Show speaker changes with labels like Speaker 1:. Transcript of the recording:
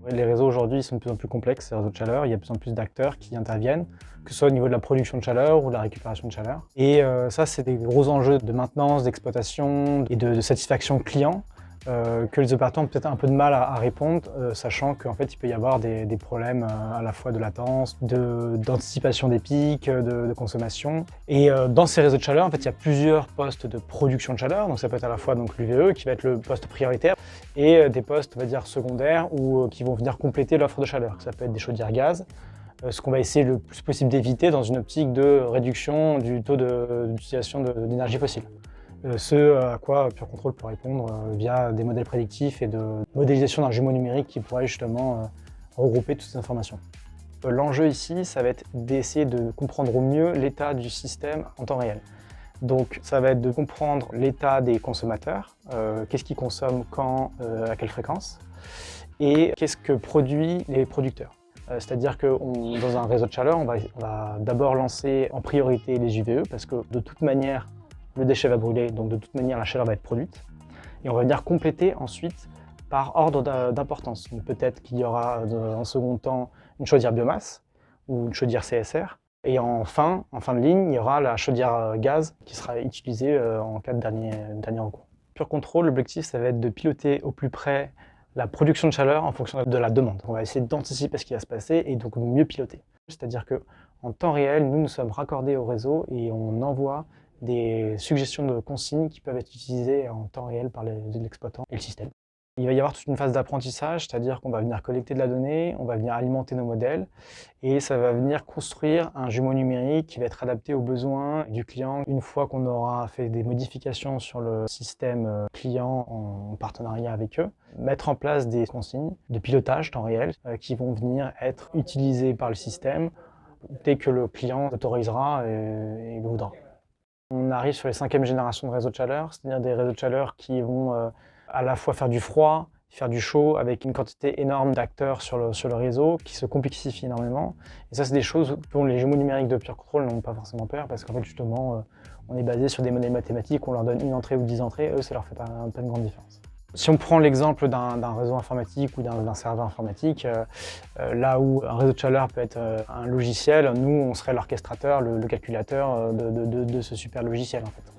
Speaker 1: Les réseaux aujourd'hui sont de plus en plus complexes, ces réseaux de chaleur. Il y a de plus en plus d'acteurs qui interviennent, que ce soit au niveau de la production de chaleur ou de la récupération de chaleur. Et ça, c'est des gros enjeux de maintenance, d'exploitation et de satisfaction client que les opérateurs ont peut-être un peu de mal à répondre, sachant qu'en fait, il peut y avoir des problèmes à la fois de latence, d'anticipation des pics, de consommation. Et dans ces réseaux de chaleur, en fait, il y a plusieurs postes de production de chaleur. Donc ça peut être à la fois l'UVE, qui va être le poste prioritaire, et des postes, on va dire, secondaires, ou qui vont venir compléter l'offre de chaleur. Ça peut être des chaudières gaz, ce qu'on va essayer le plus possible d'éviter dans une optique de réduction du taux d'utilisation d'énergie fossile. Ce à quoi Pure Control peut répondre via des modèles prédictifs et de modélisation d'un jumeau numérique qui pourrait justement regrouper toutes ces informations. L'enjeu ici, ça va être d'essayer de comprendre au mieux l'état du système en temps réel. Donc ça va être de comprendre l'état des consommateurs, qu'est-ce qu'ils consomment quand, à quelle fréquence, et qu'est-ce que produisent les producteurs. C'est-à-dire que dans un réseau de chaleur, on va d'abord lancer en priorité les UVE, parce que de toute manière, le déchet va brûler, donc de toute manière la chaleur va être produite. Et on va venir compléter ensuite par ordre d'importance. Peut-être qu'il y aura en second temps une chaudière biomasse ou une chaudière CSR. Et en fin de ligne, il y aura la chaudière gaz qui sera utilisée en cas de dernier recours. Pure Control, l'objectif, ça va être de piloter au plus près la production de chaleur en fonction de la demande. On va essayer d'anticiper ce qui va se passer et donc mieux piloter. C'est-à-dire qu'en temps réel, nous sommes raccordés au réseau et on envoie des suggestions de consignes qui peuvent être utilisées en temps réel par l'exploitant et le système. Il va y avoir toute une phase d'apprentissage, c'est-à-dire qu'on va venir collecter de la donnée, on va venir alimenter nos modèles et ça va venir construire un jumeau numérique qui va être adapté aux besoins du client. Une fois qu'on aura fait des modifications sur le système client en partenariat avec eux, mettre en place des consignes de pilotage temps réel qui vont venir être utilisées par le système dès que le client autorisera et le voudra. On arrive sur les 5e générations de réseaux de chaleur, c'est-à-dire des réseaux de chaleur qui vont à la fois faire du froid, faire du chaud, avec une quantité énorme d'acteurs sur le réseau, qui se complexifient énormément. Et ça, c'est des choses dont les jumeaux numériques de Pure Control n'ont pas forcément peur, parce qu'en fait, justement, on est basé sur des modèles mathématiques, on leur donne une entrée ou 10 entrées, eux, ça leur fait pas une grande différence. Si on prend l'exemple d'un réseau informatique ou d'un serveur informatique, là où un réseau de chaleur peut être un logiciel, nous, on serait l'orchestrateur, le calculateur de ce super logiciel, en fait.